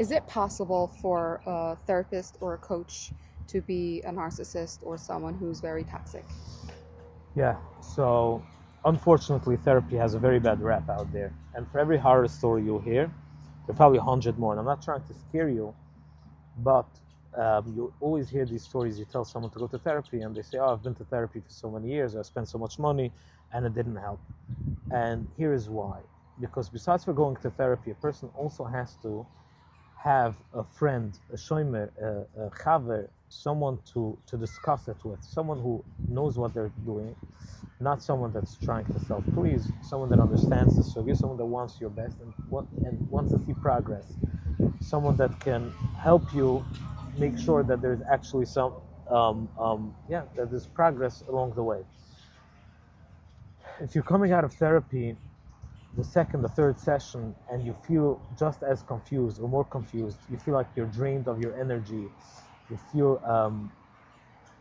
Is it possible for a therapist or a coach to be a narcissist or someone who's very toxic? Yeah, so unfortunately, therapy has a very bad rap out there. And for every horror story you hear, there are probably 100 more. And I'm not trying to scare you, but you always hear these stories. You tell someone to go to therapy, and they say, "Oh, I've been to therapy for so many years, I spent so much money, and it didn't help." And here is why. Because besides for going to therapy, a person also has to have a friend, a shomer, a chaver, someone to discuss it with, someone who knows what they're doing, not someone that's trying to self-please, someone that understands the service, someone that wants your best and wants to see progress, someone that can help you make sure that there's actually that there's progress along the way. If you're coming out of therapy, the second, the third session, and you feel just as confused or more confused, you feel like you're drained of your energy, you feel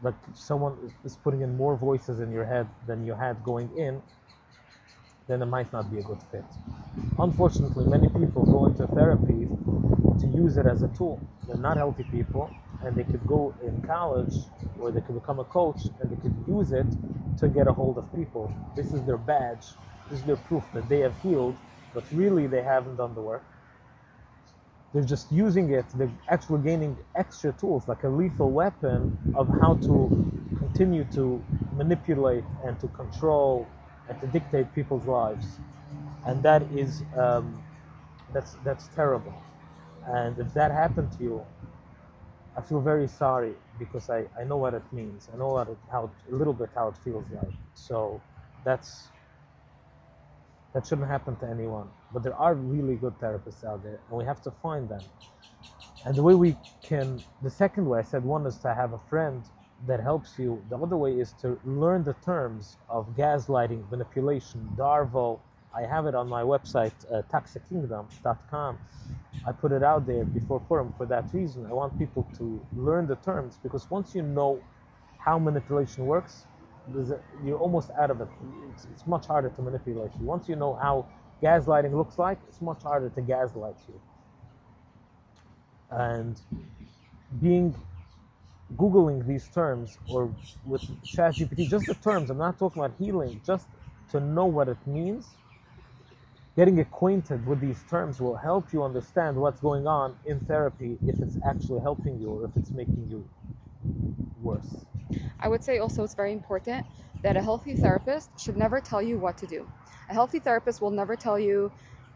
like someone is putting in more voices in your head than you had going in, then it might not be a good fit. Unfortunately, many people go into therapy to use it as a tool. They're not healthy people, and they could go in college or they could become a coach and they could use it to get a hold of people. This is their badge, this is their proof that they have healed, but really they haven't done the work. They're just using it, they're actually gaining extra tools, like a lethal weapon of how to continue to manipulate and to control and to dictate people's lives. And that is, that's terrible. And if that happened to you, I feel very sorry because I know what it means. I know a little bit how it feels like. So that's that shouldn't happen to anyone. But there are really good therapists out there, and we have to find them. And the way we can, the second way I said, one is to have a friend that helps you. The other way is to learn the terms of gaslighting, manipulation, Darvo. I have it on my website, toxickingdom.com. I put it out there before Purim for that reason. I want people to learn the terms, because once you know how manipulation works, you're almost out of it. It's much harder to manipulate you. Once you know how gaslighting looks like, it's much harder to gaslight you. And being Googling these terms or with ChatGPT, just the terms, I'm not talking about healing, just to know what it means. Getting acquainted with these terms will help you understand what's going on in therapy, if it's actually helping you or if it's making you worse. I would say also it's very important that a healthy therapist should never tell you what to do. A healthy therapist will never tell you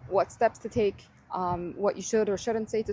what steps to take, what you should or shouldn't say to